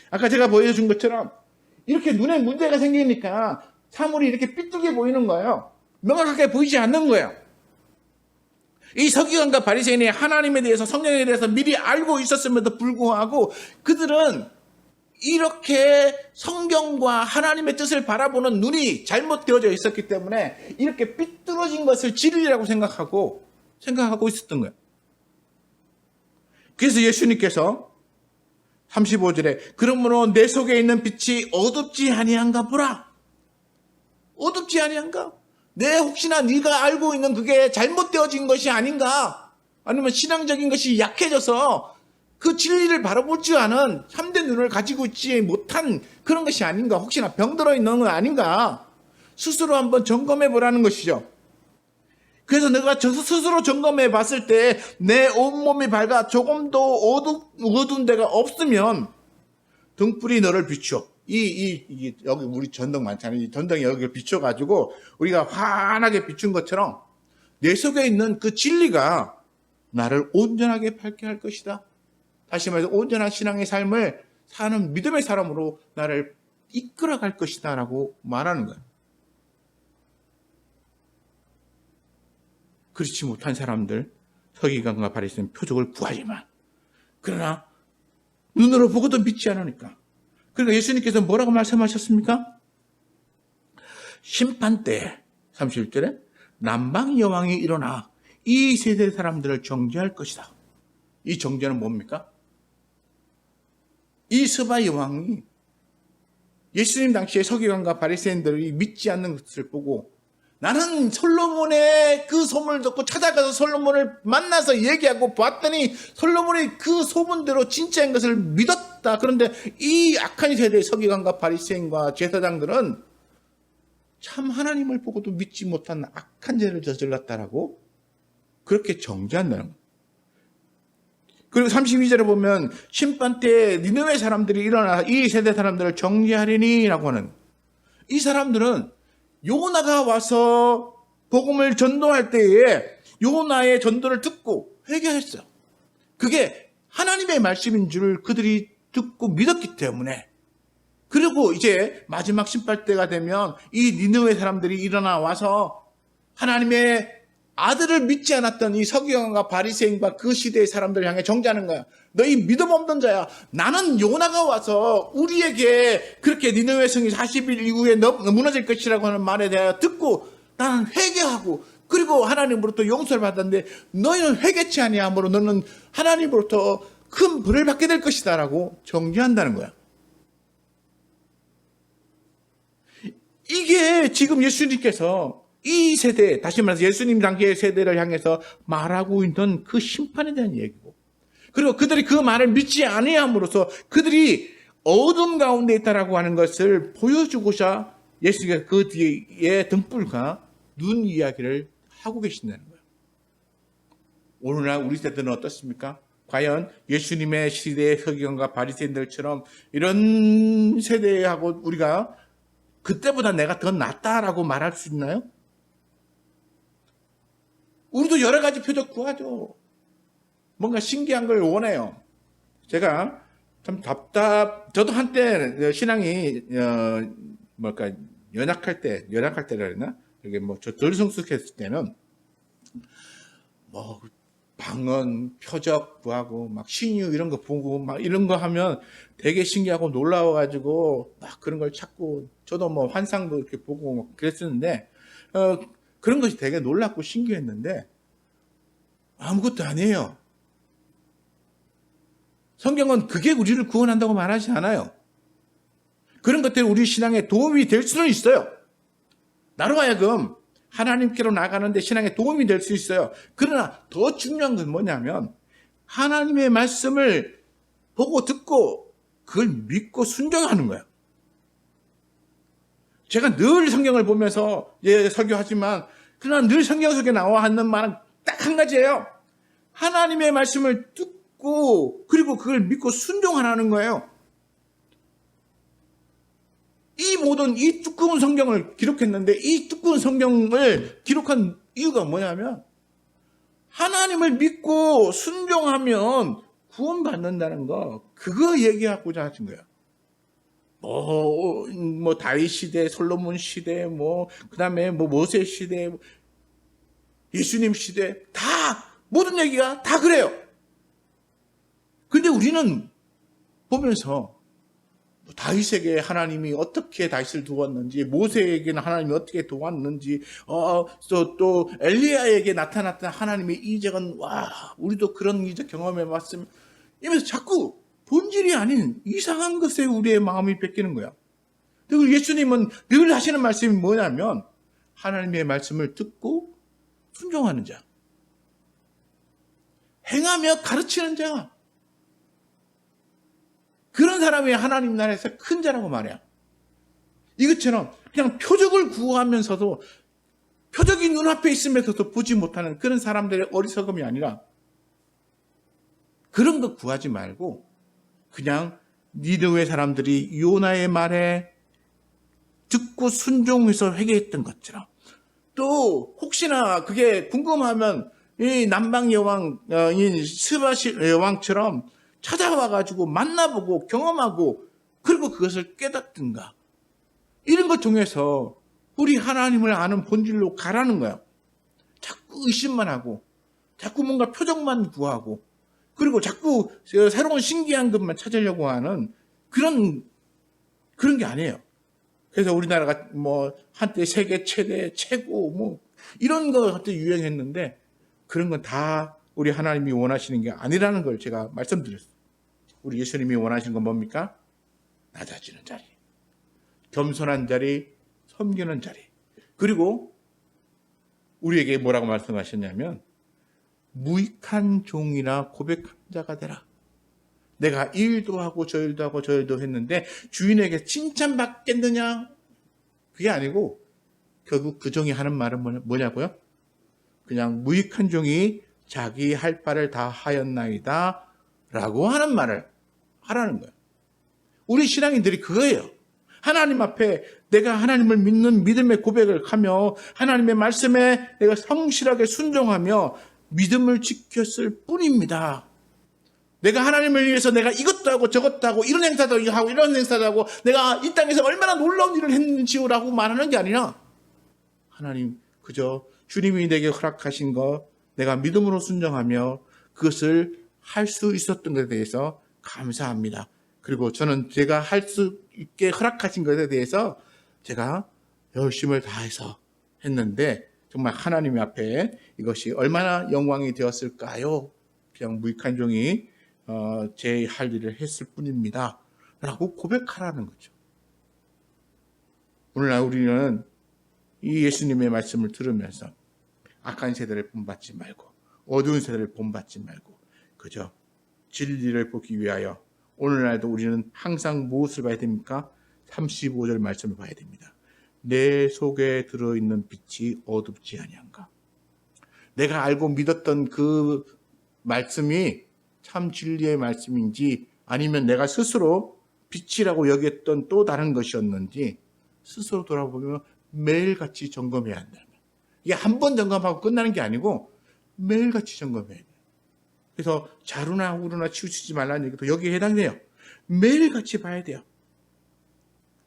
아까 제가 보여준 것처럼 이렇게 눈에 문제가 생기니까 사물이 이렇게 삐뚤게 보이는 거예요. 명확하게 보이지 않는 거예요. 이 서기관과 바리새인이 하나님에 대해서 성령에 대해서 미리 알고 있었음에도 불구하고 그들은 이렇게 성경과 하나님의 뜻을 바라보는 눈이 잘못되어져 있었기 때문에 이렇게 삐뚤어진 것을 진리라고 생각하고 있었던 거예요. 그래서 예수님께서 35절에 그러므로 내 속에 있는 빛이 어둡지 아니한가 보라. 어둡지 아니한가? 내 혹시나 네가 알고 있는 그게 잘못되어진 것이 아닌가? 아니면 신앙적인 것이 약해져서 그 진리를 바라볼 줄 아는 참된 눈을 가지고 있지 못한 그런 것이 아닌가? 혹시나 병들어 있는 건 아닌가? 스스로 한번 점검해 보라는 것이죠. 그래서 내가 스스로 점검해 봤을 때 내 온몸이 밝아 조금도 어두운 데가 없으면 등불이 너를 비추어. 여기 우리 전등 많잖아요. 이 전등이 여기를 비춰가지고 우리가 환하게 비춘 것처럼 내 속에 있는 그 진리가 나를 온전하게 밝게 할 것이다. 다시 말해서 온전한 신앙의 삶을 사는 믿음의 사람으로 나를 이끌어 갈 것이다 라고 말하는 거예요. 그렇지 못한 사람들, 서기관과 바리새인 표적을 구하지만 그러나 눈으로 보고도 믿지 않으니까. 그러니까 예수님께서 뭐라고 말씀하셨습니까? 심판 때 31절에 남방 여왕이 일어나 이 세대 사람들을 정죄할 것이다. 이 정죄는 뭡니까? 이 스바 여왕이 예수님 당시에 서기관과 바리새인들이 믿지 않는 것을 보고 나는 솔로몬의 그 소문을 듣고 찾아가서 솔로몬을 만나서 얘기하고 봤더니 솔로몬이 그 소문대로 진짜인 것을 믿었다. 그런데 이 악한 세대의 서기관과 바리새인과 제사장들은 참 하나님을 보고도 믿지 못한 악한 죄를 저질렀다라고 그렇게 정죄한다는 거예요. 그리고 32절에 보면 심판 때 니느웨 사람들이 일어나 이 세대 사람들을 정죄하리니 라고 하는 이 사람들은 요나가 와서 복음을 전도할 때에 요나의 전도를 듣고 회개했어요. 그게 하나님의 말씀인 줄 그들이 듣고 믿었기 때문에 그리고 이제 마지막 심판 때가 되면 이 니느웨 사람들이 일어나 와서 하나님의 아들을 믿지 않았던 이 서기관과 바리새인과 그 시대의 사람들을 향해 정죄하는 거야. 너희 믿음 없는 자야. 나는 요나가 와서 우리에게 그렇게 니느웨 성이 40일 이후에 무너질 것이라고 하는 말에 대하여 듣고 나는 회개하고 그리고 하나님으로부터 용서를 받았는데 너희는 회개치 아니하므로 너는 하나님으로부터 큰 벌을 받게 될 것이다 라고 정죄한다는 거야. 이게 지금 예수님께서 이 세대, 다시 말해서 예수님 당시의 세대를 향해서 말하고 있는 그 심판에 대한 얘기고, 그리고 그들이 그 말을 믿지 아니함으로써 그들이 어둠 가운데 있다라고 하는 것을 보여주고자 예수님께서 그 뒤에 등불과 눈 이야기를 하고 계신다는 거예요. 오늘날 우리 세대는 어떻습니까? 과연 예수님의 시대의 서기관과 바리새인들처럼 이런 세대하고 우리가 그때보다 내가 더 낫다라고 말할 수 있나요? 우리도 여러 가지 표적 구하죠. 뭔가 신기한 걸 원해요. 제가 참 저도 한때 신앙이 연약할 때라 그러나 이게 덜 성숙했을 때는 방언, 표적 구하고 막 신유 이런 거 보고 막 이런 거 하면 되게 신기하고 놀라워가지고 막 그런 걸 찾고, 저도 환상도 이렇게 보고 막 그랬었는데 그런 것이 되게 놀랍고 신기했는데 아무것도 아니에요. 성경은 그게 우리를 구원한다고 말하지 않아요. 그런 것들이 우리 신앙에 도움이 될 수는 있어요. 나로 하여금 하나님께로 나가는데 신앙에 도움이 될 수 있어요. 그러나 더 중요한 건 뭐냐면 하나님의 말씀을 보고 듣고 그걸 믿고 순종하는 거예요. 제가 늘 성경을 보면서 설교하지만 그러나 늘 성경 속에 나와 있는 말은 딱 한 가지예요. 하나님의 말씀을 듣고 그리고 그걸 믿고 순종하라는 거예요. 이 두꺼운 성경을 기록했는데 이 두꺼운 성경을 기록한 이유가 뭐냐면 하나님을 믿고 순종하면 구원받는다는 거, 그거 얘기하고자 하신 거예요. 다윗 시대, 솔로몬 시대, 그 다음에 모세 시대, 예수님 시대, 모든 얘기가 다 그래요. 근데 우리는 보면서 다윗에게 하나님이 어떻게 다윗을 도왔는지, 모세에게는 하나님이 어떻게 도왔는지, 또 엘리야에게 나타났던 하나님의 이적은 우리도 그런 이적 경험해봤으면 이러면서 자꾸 본질이 아닌 이상한 것에 우리의 마음이 뺏기는 거야. 그리고 예수님은 늘 하시는 말씀이 뭐냐면 하나님의 말씀을 듣고 순종하는 자, 행하며 가르치는 자, 그런 사람이 하나님 나라에서 큰 자라고 말이야. 이것처럼 그냥 표적을 구하면서도 표적이 눈앞에 있으면서도 보지 못하는 그런 사람들의 어리석음이 아니라 그런 거 구하지 말고 그냥 니느웨 사람들이 요나의 말에 듣고 순종해서 회개했던 것처럼, 또 혹시나 그게 궁금하면 이 남방 여왕, 이 스바시 여왕처럼 찾아와가지고 만나보고 경험하고 그리고 그것을 깨닫든가, 이런 것 통해서 우리 하나님을 아는 본질로 가라는 거야. 자꾸 의심만 하고 자꾸 뭔가 표적만 구하고 그리고 자꾸 새로운 신기한 것만 찾으려고 하는 그런 게 아니에요. 그래서 우리나라가 한때 세계 최대 최고 이런 거 한때 유행했는데 그런 건 다 우리 하나님이 원하시는 게 아니라는 걸 제가 말씀드렸어요. 우리 예수님이 원하시는 건 뭡니까? 낮아지는 자리, 겸손한 자리, 섬기는 자리. 그리고 우리에게 뭐라고 말씀하셨냐면 무익한 종이나 고백한 자가 되라. 내가 이 일도 하고 저 일도 하고 저 일도 했는데 주인에게 칭찬받겠느냐? 그게 아니고 결국 그 종이 하는 말은 뭐냐고요? 그냥 무익한 종이 자기 할 바를 다 하였나이다 라고 하는 말을 하라는 거예요. 우리 신앙인들이 그거예요. 하나님 앞에 내가 하나님을 믿는 믿음의 고백을 하며 하나님의 말씀에 내가 성실하게 순종하며 믿음을 지켰을 뿐입니다. 내가 하나님을 위해서 내가 이것도 하고 저것도 하고 이런 행사도 하고 이런 행사도 하고 내가 이 땅에서 얼마나 놀라운 일을 했는지라고 말하는 게 아니라 하나님 그저 주님이 내게 허락하신 것 내가 믿음으로 순종하며 그것을 할 수 있었던 것에 대해서 감사합니다. 그리고 저는 제가 할 수 있게 허락하신 것에 대해서 제가 열심을 다해서 했는데 정말 하나님 앞에 이것이 얼마나 영광이 되었을까요? 그냥 무익한 종이 제 할 일을 했을 뿐입니다 라고 고백하라는 거죠. 오늘날 우리는 이 예수님의 말씀을 들으면서 악한 세대를 본받지 말고 어두운 세대를 본받지 말고 그저 진리를 보기 위하여 오늘날도 우리는 항상 무엇을 봐야 됩니까? 35절 말씀을 봐야 됩니다. 내 속에 들어있는 빛이 어둡지 아니한가? 내가 알고 믿었던 그 말씀이 참 진리의 말씀인지 아니면 내가 스스로 빛이라고 여겼던 또 다른 것이었는지 스스로 돌아보면 매일같이 점검해야 한다. 이게 한 번 점검하고 끝나는 게 아니고 매일같이 점검해야 돼요. 그래서 자루나 우루나 치우치지 말라는 얘기도 여기에 해당돼요. 매일같이 봐야 돼요.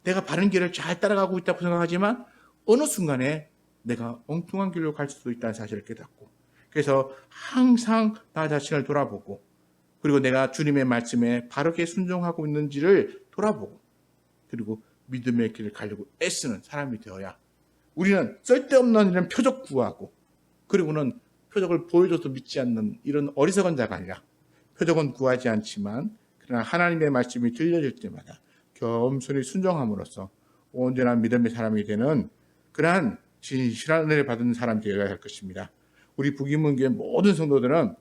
내가 바른 길을 잘 따라가고 있다고 생각하지만 어느 순간에 내가 엉뚱한 길로 갈 수도 있다는 사실을 깨닫고 그래서 항상 나 자신을 돌아보고 그리고 내가 주님의 말씀에 바르게 순종하고 있는지를 돌아보고 그리고 믿음의 길을 가려고 애쓰는 사람이 되어야 우리는 쓸데없는 이런 표적 구하고 그리고는 표적을 보여줘도 믿지 않는 이런 어리석은 자가 아니라 표적은 구하지 않지만 그러나 하나님의 말씀이 들려질 때마다 겸손히 순종함으로써 온전한 믿음의 사람이 되는 그러한 진실한 은혜를 받은 사람이 되어야 할 것입니다. 우리 북인문교의 모든 성도들은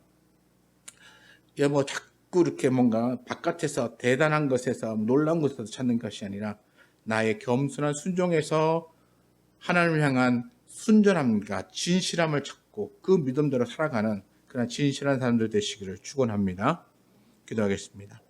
자꾸 이렇게 뭔가 바깥에서 대단한 것에서 놀라운 것에서 찾는 것이 아니라 나의 겸손한 순종에서 하나님을 향한 순전함과 진실함을 찾고 그 믿음대로 살아가는 그런 진실한 사람들 되시기를 축원합니다. 기도하겠습니다.